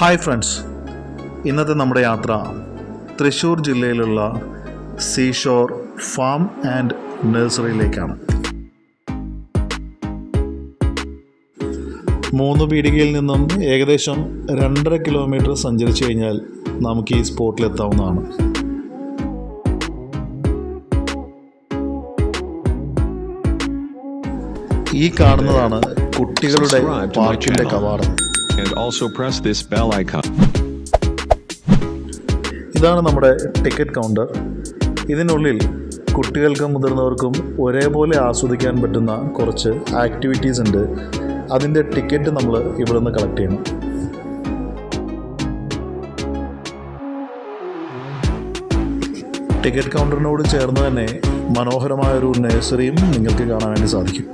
Hi friends, ഇന്നത്തെ നമ്മുടെ യാത്ര തൃശ്ശൂർ ജില്ലയിലുള്ള സീഷോർ ഫാം ആൻഡ് നഴ്സറിയിലേക്കാണ്. 3 പീടികയിൽ നിന്നും ഏകദേശം 2.5 കിലോമീറ്റർ സഞ്ചരിച്ചു കഴിഞ്ഞാൽ നമുക്ക് ഈ സ്പോട്ടിലെത്താവുന്നതാണ്. ഈ കാണുന്നതാണ് കുട്ടികളുടെ പാർക്കിൻ്റെ കവാടം. And also press this bell icon. ഇതാണ് നമ്മുടെ ടിക്കറ്റ് കൗണ്ടർ. ഇതിനുള്ളിൽ കുട്ടികൾക്കും മുതിർന്നവർക്കും ഒരേപോലെ ആസ്വദിക്കാൻ പറ്റുന്ന കുറച്ച് ആക്ടിവിറ്റീസ് ഉണ്ട്. അതിൻ്റെ ടിക്കറ്റ് നമ്മൾ ഇവിടെ നിന്ന് കളക്ട് ചെയ്യണം. ടിക്കറ്റ് കൗണ്ടറിനോട് ചേർന്ന് തന്നെ മനോഹരമായൊരു നഴ്സറിയും നിങ്ങൾക്ക് കാണാൻ വേണ്ടി സാധിക്കും.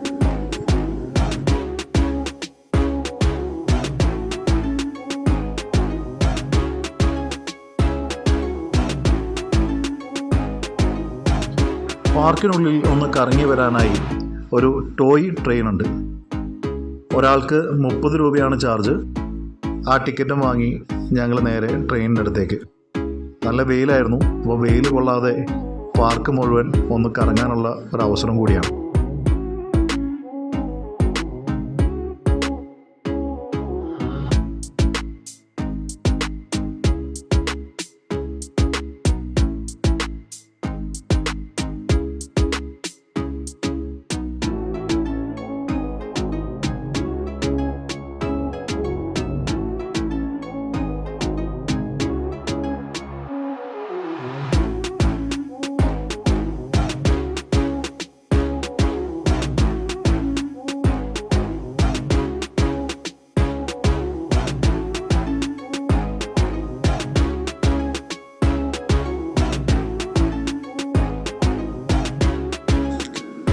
പാർക്കിനുള്ളിൽ ഒന്ന് കറങ്ങി വരാനായി ഒരു ടോയ് ട്രെയിൻ ഉണ്ട്. ഒരാൾക്ക് 30 രൂപയാണ് ചാർജ്. ആ ടിക്കറ്റും വാങ്ങി ഞങ്ങൾ നേരെ ട്രെയിനിൻ്റെ അടുത്തേക്ക്. നല്ല വെയിലായിരുന്നു. അപ്പോൾ വെയിൽ കൊള്ളാതെ പാർക്ക് മുഴുവൻ ഒന്ന് കറങ്ങാനുള്ള ഒരവസരം കൂടിയാണ്.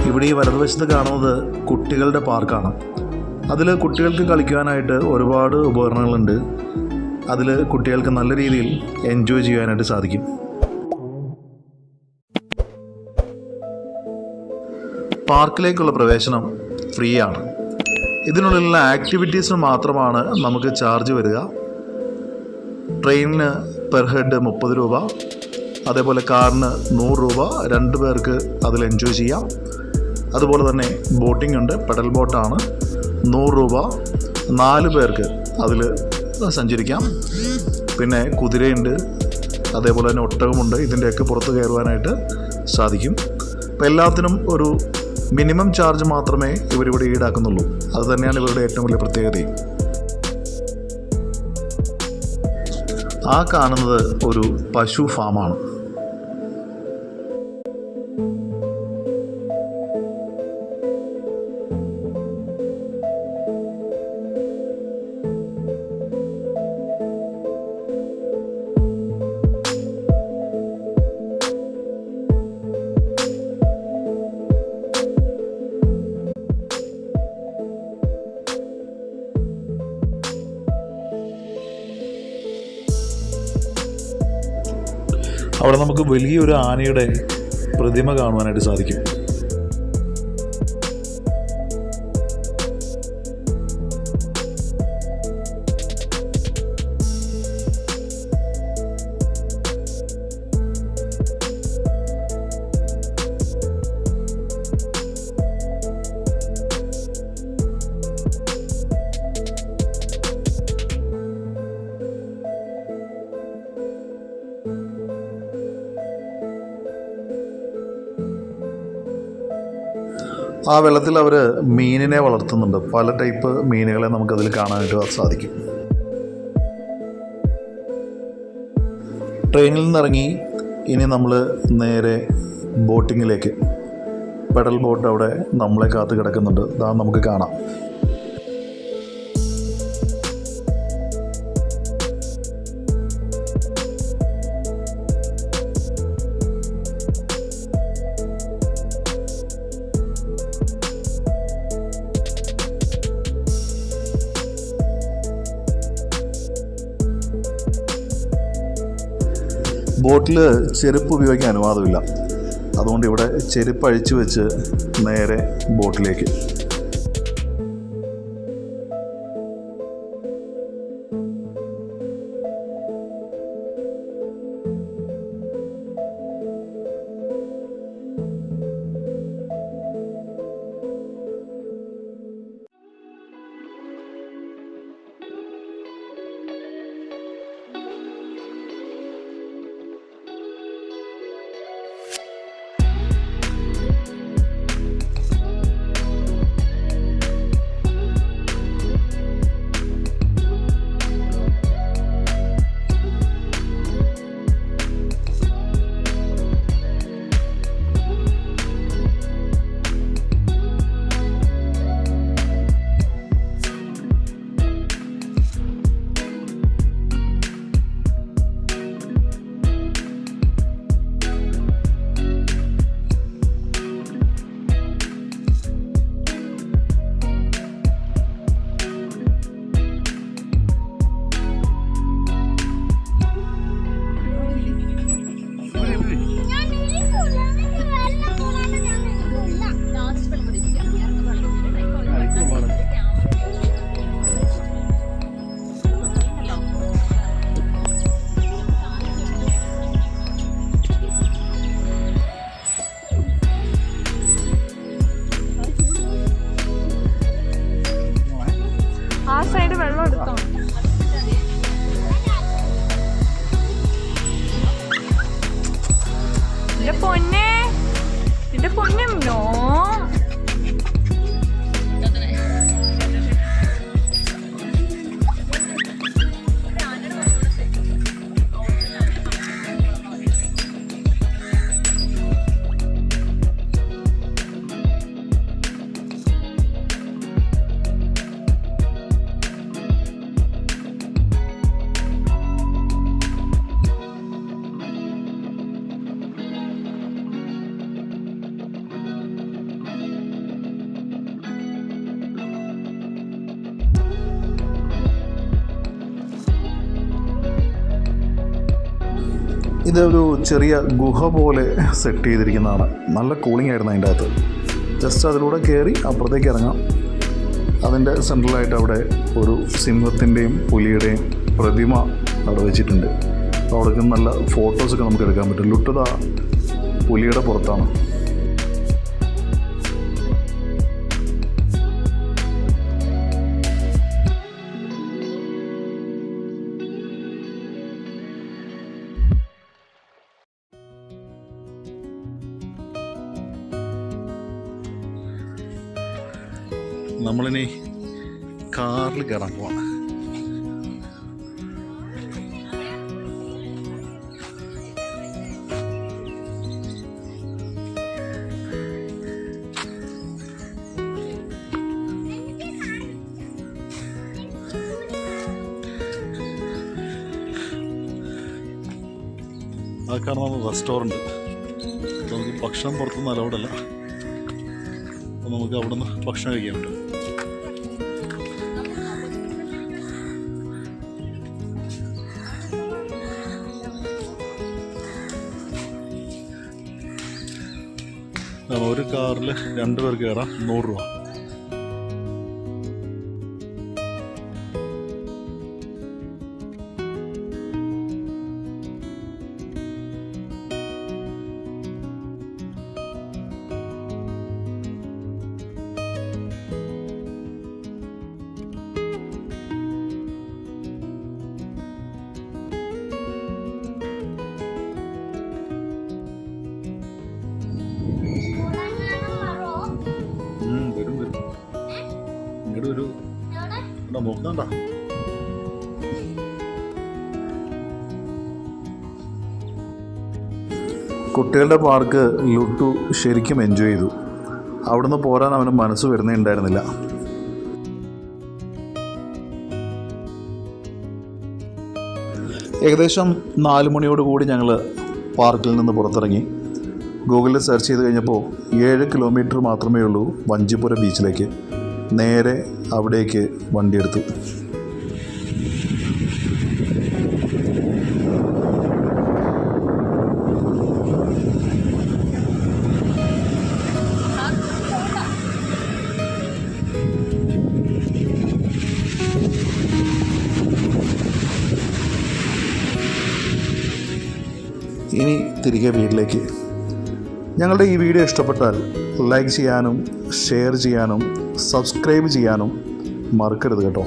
ഇവിടെ ഈ വലതുവശത്ത് കാണുന്നത് കുട്ടികളുടെ പാർക്കാണ്. അതിൽ കുട്ടികൾക്ക് കളിക്കാനായിട്ട് ഒരുപാട് ഉപകരണങ്ങളുണ്ട്. അതിൽ കുട്ടികൾക്ക് നല്ല രീതിയിൽ എൻജോയ് ചെയ്യാനായിട്ട് സാധിക്കും. പാർക്കിലേക്കുള്ള പ്രവേശനം ഫ്രീ ആണ്. ഇതിനുള്ളിലുള്ള ആക്ടിവിറ്റീസിന് മാത്രമാണ് നമുക്ക് ചാർജ് വരിക. ട്രെയിനിന് പെർ ഹെഡ് 30 രൂപ, അതേപോലെ കാറിന് 100 രൂപ. 2 പേർക്ക് അതിൽ എൻജോയ് ചെയ്യാം. അതുപോലെ തന്നെ ബോട്ടിംഗ് ഉണ്ട്, പെഡൽ ബോട്ടാണ്, 100 രൂപ. 4 പേർക്ക് അതിൽ സഞ്ചരിക്കാം. പിന്നെ കുതിരയുണ്ട്, അതേപോലെ തന്നെ ഒട്ടകമുണ്ട്. ഇതിൻ്റെയൊക്കെ പുറത്ത് കയറുവാനായിട്ട് സാധിക്കും. അപ്പോൾ എല്ലാത്തിനും ഒരു മിനിമം ചാർജ് മാത്രമേ ഇവരിവിടെ ഈടാക്കുന്നുള്ളൂ. അത് തന്നെയാണ് ഇവരുടെ ഏറ്റവും വലിയ പ്രത്യേകതയും. ആ കാണുന്നത് ഒരു പശു ഫാമാണ്. അവിടെ നമുക്ക് വലിയൊരു ആനയുടെ പ്രതിമ കാണുവാനായിട്ട് സാധിക്കും. ആ വെള്ളത്തിൽ അവർ മീനിനെ വളർത്തുന്നുണ്ട്. പല ടൈപ്പ് മീനുകളെ നമുക്കതിൽ കാണാനായിട്ട് സാധിക്കും. ട്രെയിനിൽ നിന്നിറങ്ങി ഇനി നമ്മൾ നേരെ ബോട്ടിങ്ങിലേക്ക്. പെഡൽ ബോട്ട് അവിടെ നമ്മളെ കാത്ത് കിടക്കുന്നുണ്ട്. അതാ നമുക്ക് കാണാം. ബോട്ടിൽ ചെരുപ്പ് ഉപയോഗിക്കാൻ അനുവാദമില്ല. അതുകൊണ്ട് ഇവിടെ ചെരുപ്പ് അഴിച്ചു വെച്ച് നേരെ ബോട്ടിലേക്ക്. ഇതൊരു ചെറിയ ഗുഹ പോലെ സെറ്റ് ചെയ്തിരിക്കുന്നതാണ്. നല്ല കൂളിംഗ് ആയിരുന്നു അതിൻ്റെ അകത്ത്. ജസ്റ്റ് അതിലൂടെ കയറി അപ്പുറത്തേക്ക് ഇറങ്ങാം. അതിൻ്റെ സെൻട്രലായിട്ട് അവിടെ ഒരു സിംഹത്തിൻ്റെയും പുലിയുടെയും പ്രതിമ അവിടെ വെച്ചിട്ടുണ്ട്. അപ്പോൾ അവിടേക്ക് നല്ല ഫോട്ടോസൊക്കെ നമുക്ക് എടുക്കാൻ പറ്റും. ലുട്ടത പുലിയുടെ പുറത്താണ്. നമ്മളിനി കാറിൽ കയറാൻ പോവാണ്. ആ കാണുന്ന റെസ്റ്റോറൻറ്റ്. നമുക്ക് ഭക്ഷണം പുറത്തുനിന്ന് അലൗഡല്ല. അപ്പോൾ നമുക്ക് അവിടെ നിന്ന് ഭക്ഷണം കഴിക്കാൻ പറ്റും. ഒരു കാറിൽ 2 പേർക്ക് കയറാം. 100 രൂപ. വരും. ഇങ്ങോട്ട് നോക്കണ്ട. കുട്ടികളുടെ പാർക്ക് ലുട്ടു ശരിക്കും എൻജോയ് ചെയ്തു. അവിടുന്ന് പോരാൻ അവന് മനസ്സ് വരുന്നേ ഉണ്ടായിരുന്നില്ല. ഏകദേശം 4 മണിയോടുകൂടി ഞങ്ങൾ പാർക്കിൽ നിന്ന് പുറത്തിറങ്ങി. ഗൂഗിളിൽ സെർച്ച് ചെയ്ത് കഴിഞ്ഞപ്പോൾ 7 കിലോമീറ്റർ മാത്രമേ ഉള്ളൂ വഞ്ചിപ്പുര ബീച്ചിലേക്ക്. നേരെ അവിടേക്ക് വണ്ടിയെടുത്തു. ഇനി തിരികെ വീട്ടിലേക്ക്. ഞങ്ങളുടെ ഈ വീഡിയോ ഇഷ്ടപ്പെട്ടാൽ ലൈക്ക് ചെയ്യാനും ഷെയർ ചെയ്യാനും സബ്സ്ക്രൈബ് ചെയ്യാനും മറക്കരുത് കേട്ടോ.